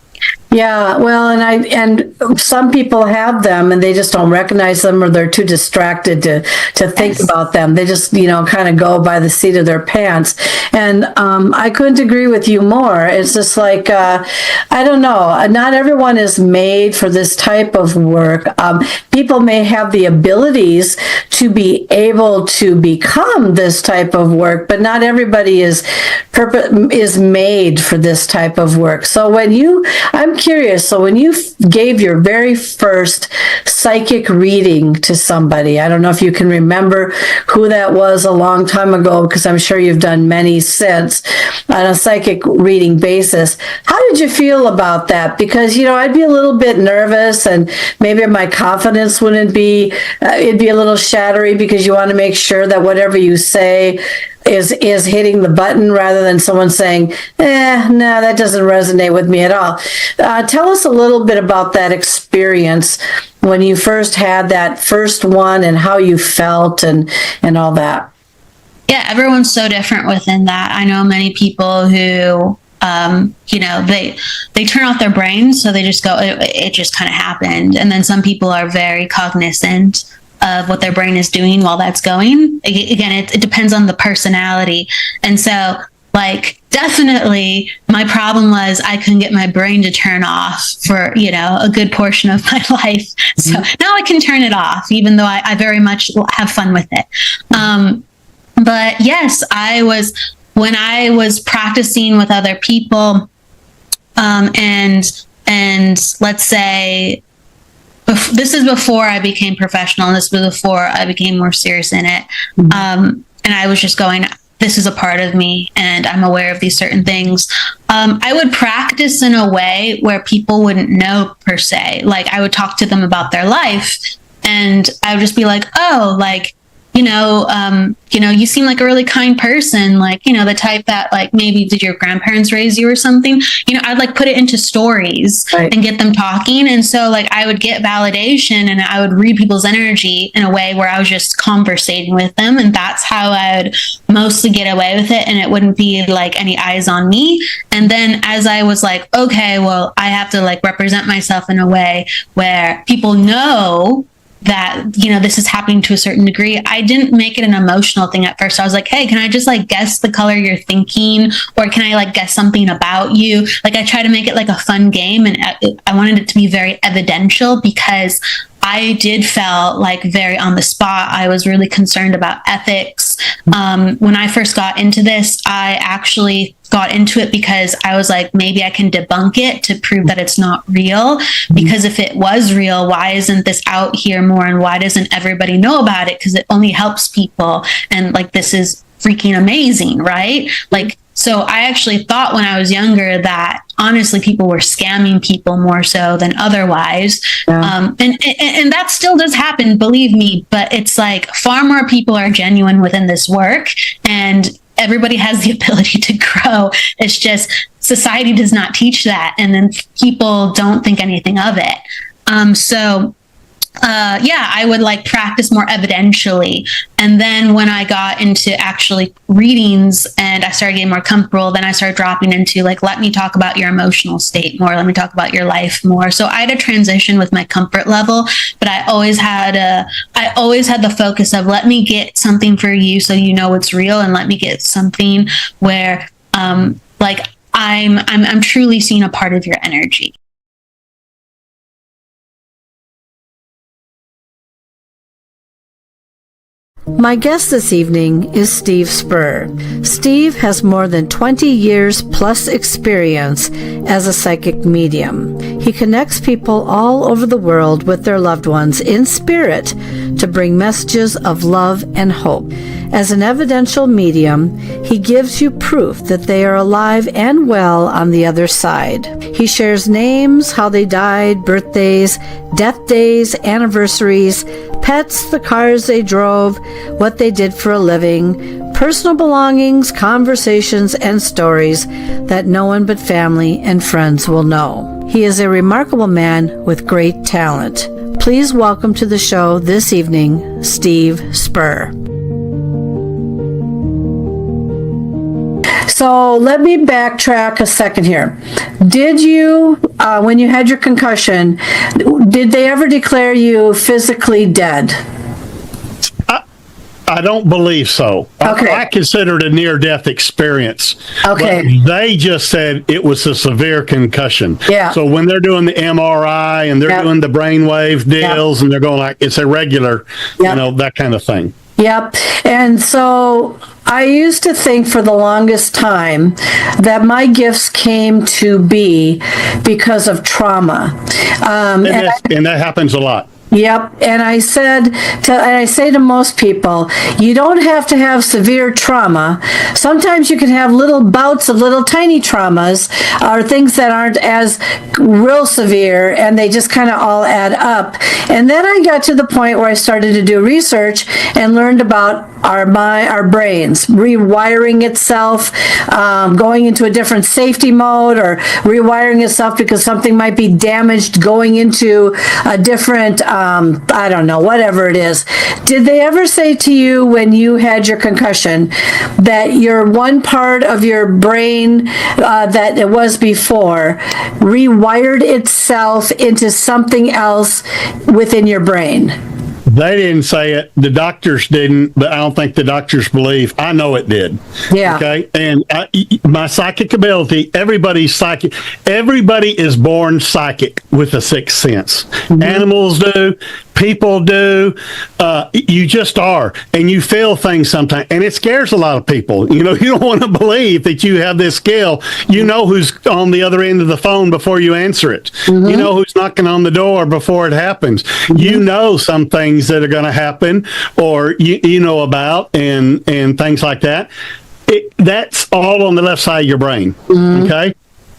Yeah, well, and some people have them and they just don't recognize them, or they're too distracted to think about them. They just, kind of go by the seat of their pants. And I couldn't agree with you more. It's just like, I don't know, not everyone is made for this type of work. People may have the abilities to be able to become this type of work, but not everybody is made for this type of work. So I'm curious. So when you gave your very first psychic reading to somebody, I don't know if you can remember who that was a long time ago, because I'm sure you've done many since on a psychic reading basis. How did you feel about that? Because, I'd be a little bit nervous and maybe my confidence wouldn't be, it'd be a little shattery, because you want to make sure that whatever you say is hitting the button, rather than someone saying, no, that doesn't resonate with me at all. Tell us a little bit about that experience when you first had that first one and how you felt and all that. Yeah, everyone's so different within that. I know many people who, they turn off their brains, so they just go, it just kind of happened. And then some people are very cognizant of what their brain is doing while that's going. Again, it depends on the personality. And so, like, definitely my problem was I couldn't get my brain to turn off for, a good portion of my life. So now I can turn it off, even though I very much have fun with it. But yes, when I was practicing with other people, and let's say, this is before I became professional, and this was before I became more serious in it. And I was just going, this is a part of me, and I'm aware of these certain things. I would practice in a way where people wouldn't know per se. Like, I would talk to them about their life, and I would just be like, you seem like a really kind person, like, the type that, like, maybe did your grandparents raise you or something? I'd like put it into stories, right, and get them talking. And so, like, I would get validation and I would read people's energy in a way where I was just conversating with them. And that's how I would mostly get away with it. And it wouldn't be like any eyes on me. And then as I was like, okay, well, I have to like represent myself in a way where people know that, this is happening to a certain degree. I didn't make it an emotional thing at first. I was like, hey, can I just like guess the color you're thinking? Or can I like guess something about you? Like, I try to make it like a fun game, and I wanted it to be very evidential, because I did felt like very on the spot. I was really concerned about ethics. When I first got into this, I actually got into it because I was like, maybe I can debunk it to prove that it's not real. Because if it was real, why isn't this out here more? And why doesn't everybody know about it? Because it only helps people. And like, this is freaking amazing, right? Like, so I actually thought when I was younger that honestly people were scamming people more so than otherwise. Yeah. And that still does happen, believe me, but it's like far more people are genuine within this work. And everybody has the ability to grow. It's just society does not teach that, and then people don't think anything of it. I would like practice more evidentially. And then when I got into actually readings and I started getting more comfortable, then I started dropping into like, let me talk about your emotional state more. Let me talk about your life more. So I had a transition with my comfort level, but I always had the focus of let me get something for you so you know it's real, and let me get something where I'm truly seeing a part of your energy. My guest this evening is Steve Spur. Steve has more than 20 years plus experience as a psychic medium. He connects people all over the world with their loved ones in spirit to bring messages of love and hope. As an evidential medium, he gives you proof that they are alive and well on the other side. He shares names, how they died, birthdays, death days, anniversaries, pets, the cars they drove, what they did for a living, personal belongings, conversations, and stories that no one but family and friends will know. He is a remarkable man with great talent. Please welcome to the show this evening, Steve Spur. So let me backtrack a second here. Did you, when you had your concussion, did they ever declare you physically dead? I don't believe so. Okay. I consider it a near-death experience. Okay. But they just said it was a severe concussion. Yeah. So when they're doing the MRI and they're doing the brainwave deals and they're going like, it's irregular, that kind of thing. Yep. And so I used to think for the longest time that my gifts came to be because of trauma. And that happens a lot. Yep. And I say to most people, you don't have to have severe trauma. Sometimes you can have little bouts of little tiny traumas or things that aren't as real severe, and they just kind of all add up. And then I got to the point where I started to do research and learned about our brains rewiring itself, going into a different safety mode, or rewiring itself because something might be damaged, going into a different I don't know, whatever it is. Did they ever say to you when you had your concussion that your one part of your brain that it was before rewired itself into something else within your brain? They didn't say it. The doctors didn't, but I don't think the doctors believe. I know it did. Yeah. Okay. And my psychic ability, everybody's psychic. Everybody is born psychic with a sixth sense. Mm-hmm. Animals do. People do. You just are. And you feel things sometimes. And it scares a lot of people. You don't want to believe that you have this skill. You know who's on the other end of the phone before you answer it. Mm-hmm. You know who's knocking on the door before it happens. Mm-hmm. You know some things that are going to happen, or you know about, and things like that. That's all on the left side of your brain. Mm-hmm. Okay.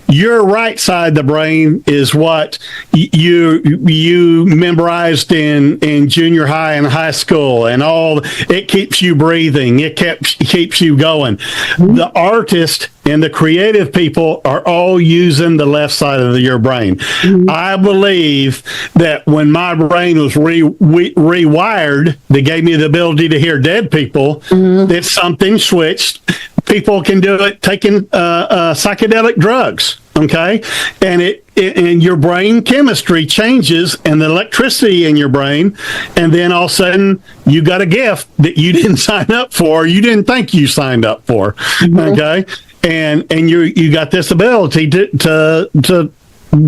Your right side of the brain is what you memorized in junior high and high school, and all. It keeps you breathing. It keeps you going. Mm-hmm. The artist and the creative people are all using the left side of your brain. Mm-hmm. I believe that when my brain was rewired, they gave me the ability to hear dead people, mm-hmm. that something switched. People can do it taking psychedelic drugs, okay? And your brain chemistry changes, and the electricity in your brain, and then all of a sudden you got a gift that you didn't sign up for, you didn't think you signed up for, mm-hmm. okay? And you got this ability to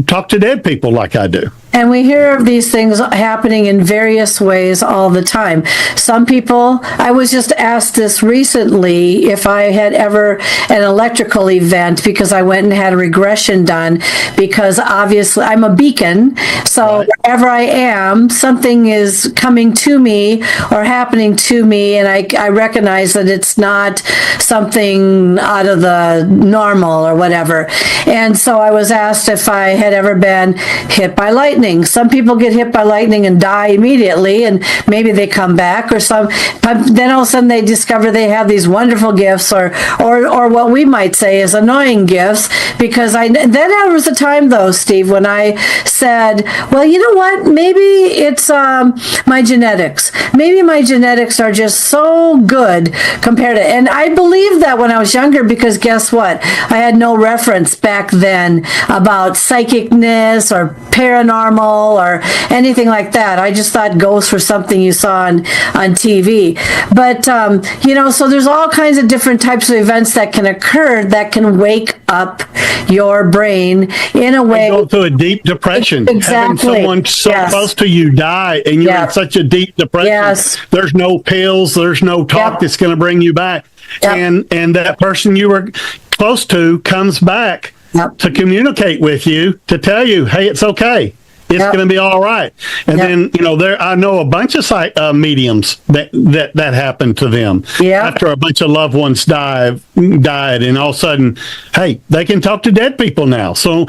talk to dead people like I do. And we hear of these things happening in various ways all the time. Some people, I was just asked this recently if I had ever an electrical event, because I went and had a regression done, because obviously I'm a beacon. So right. Wherever I am, something is coming to me or happening to me, and I recognize that it's not something out of the normal or whatever. And so I was asked if I had ever been hit by lightning lightning. Some people get hit by lightning and die immediately, and maybe they come back, or then all of a sudden they discover they have these wonderful gifts, or what we might say is annoying gifts. Because then there was a time, though, Steve, when I said, well, you know what? Maybe it's my genetics. Maybe my genetics are just so good compared to, and I believed that when I was younger, because guess what? I had no reference back then about psychicness or paranormal or anything like that. I just thought ghosts were something you saw on TV. But, so there's all kinds of different types of events that can occur that can wake up your brain in a way. Go to a deep depression. Exactly. Having someone so close to you die, and you're in such a deep depression. Yes. There's no pills, there's no talk that's going to bring you back. And that person you were close to comes back to communicate with you, to tell you, hey, it's okay. It's going to be all right. And then, I know a bunch of mediums that happened to them after a bunch of loved ones died, and all of a sudden, hey, they can talk to dead people now. So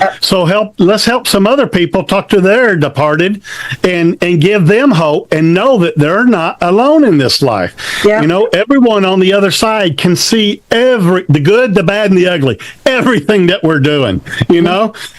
let's help some other people talk to their departed and give them hope and know that they're not alone in this life. Everyone on the other side can see the good, the bad, and the ugly, everything that we're doing,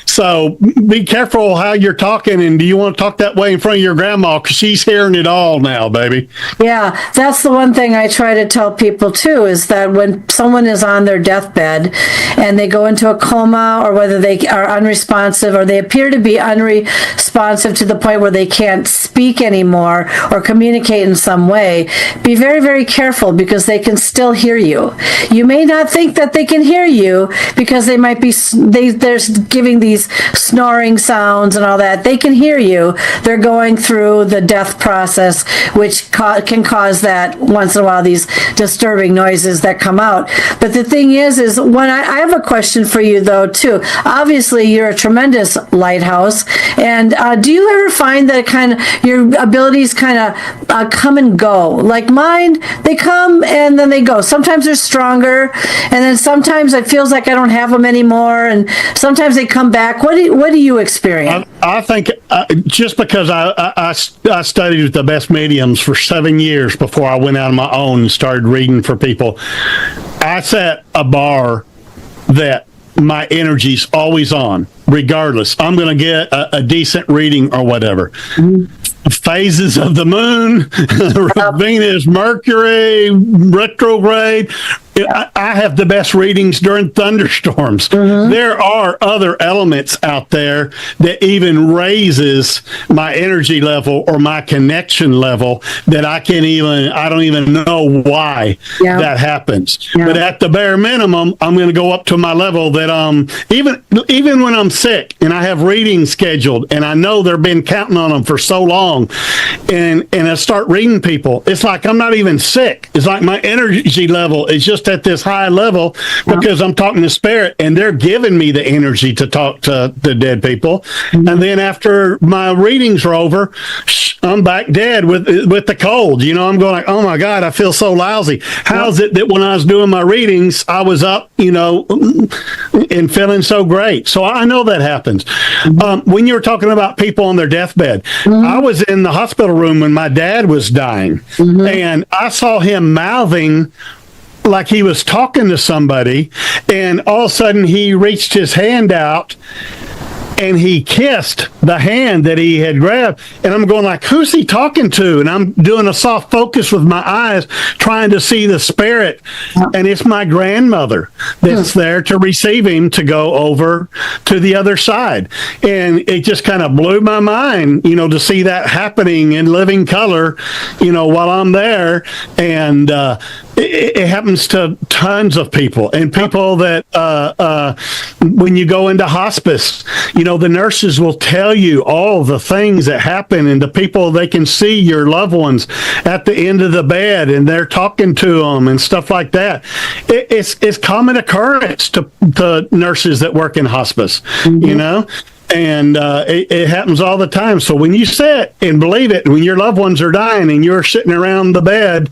So be careful how you're talking. And do you want to talk that way in front of your grandma? Because she's hearing it all now, baby. Yeah, that's the one thing I try to tell people, too, is that when someone is on their deathbed and they go into a coma, or whether they are unresponsive or they appear to be unresponsive to the point where they can't speak anymore or communicate in some way, be very, very careful, because they can still hear you. You may not think that they can hear you because they might be, they're giving these snoring sounds and all that. They can hear you. They're going through the death process, which can cause that once in a while, these disturbing noises that come out. But the thing is when I have a question for you, though, too. Obviously, you're a tremendous lighthouse. And do you ever find that your abilities come and go? Like mine, they come and then they go. Sometimes they're stronger, and then sometimes it feels like I don't have them anymore, and sometimes they come back. What do you experience? I think just because I studied with the best mediums for 7 years before I went out on my own and started reading for people, I set a bar that my energy's always on, regardless. I'm going to get a decent reading or whatever. Mm-hmm. Phases of the moon, Venus, Mercury, retrograde. I have the best readings during thunderstorms. Mm-hmm. There are other elements out there that even raises my energy level or my connection level that I don't even know why that happens. Yeah. But at the bare minimum, I'm going to go up to my level that even when I'm sick and I have readings scheduled and I know they've been counting on them for so long, and I start reading people, it's like I'm not even sick. It's like my energy level is just at this high level because I'm talking to spirit, and they're giving me the energy to talk to the dead people. Mm-hmm. And then after my readings are over, I'm back dead with the cold. I'm going like, oh my God, I feel so lousy. How's it that when I was doing my readings, I was up, and feeling so great? So I know that happens. Mm-hmm. When you were talking about people on their deathbed, I was in the hospital room when my dad was dying, and I saw him mouthing like he was talking to somebody, and all of a sudden he reached his hand out and he kissed the hand that he had grabbed. And I'm going like, who's he talking to? And I'm doing a soft focus with my eyes, trying to see the spirit. And it's my grandmother that's there to receive him to go over to the other side. And it just kind of blew my mind, to see that happening in living color, while I'm there. And it happens to tons of people, and people that when you go into hospice, the nurses will tell you all the things that happen, and the people, they can see your loved ones at the end of the bed, and they're talking to them and stuff like that. It's common occurrence to nurses that work in hospice, And it happens all the time. So when you sit and believe it, when your loved ones are dying and you're sitting around the bed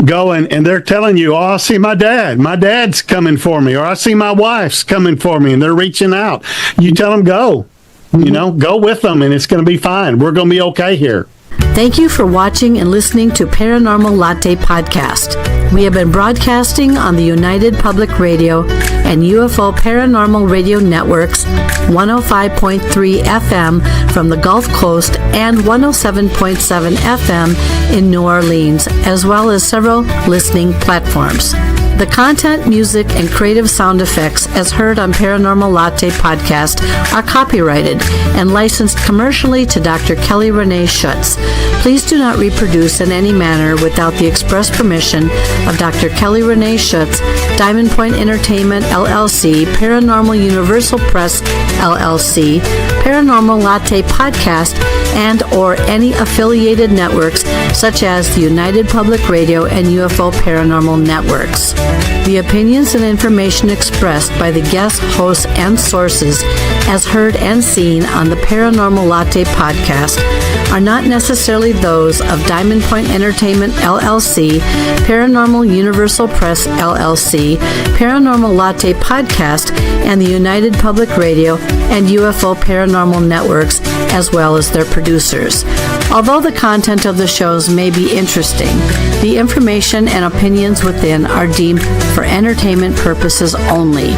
going, and they're telling you, oh, I see my dad's coming for me, or I see my wife's coming for me, and they're reaching out, you tell them, go. You know, go with them and it's going to be fine. We're going to be okay here. Thank you for watching and listening to Paranormal Latte Podcast. We have been broadcasting on the United Public Radio and UFO Paranormal Radio Networks, 105.3 FM from the Gulf Coast and 107.7 FM in New Orleans, as well as several listening platforms. The content, music, and creative sound effects as heard on Paranormal Latte Podcast are copyrighted and licensed commercially to Dr. Kelly Renee Schutz. Please do not reproduce in any manner without the express permission of Dr. Kelly Renee Schutz, Diamond Point Entertainment, LLC, Paranormal Universal Press, LLC, Paranormal Latte Podcast, and or any affiliated networks such as the United Public Radio and UFO Paranormal Networks. The opinions and information expressed by the guests, hosts, and sources as heard and seen on the Paranormal Latte Podcast are not necessarily those of Diamond Point Entertainment, LLC, Paranormal Universal Press, LLC, Paranormal Latte Podcast, and the United Public Radio and UFO Paranormal Networks, as well as their producers. Although the content of the shows may be interesting, the information and opinions within are deemed for entertainment purposes only.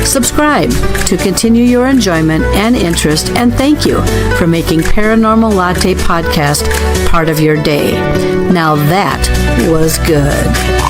Subscribe to continue your enjoyment and interest, and thank you for making Paranormal Latte Podcast part of your day. Now that was good.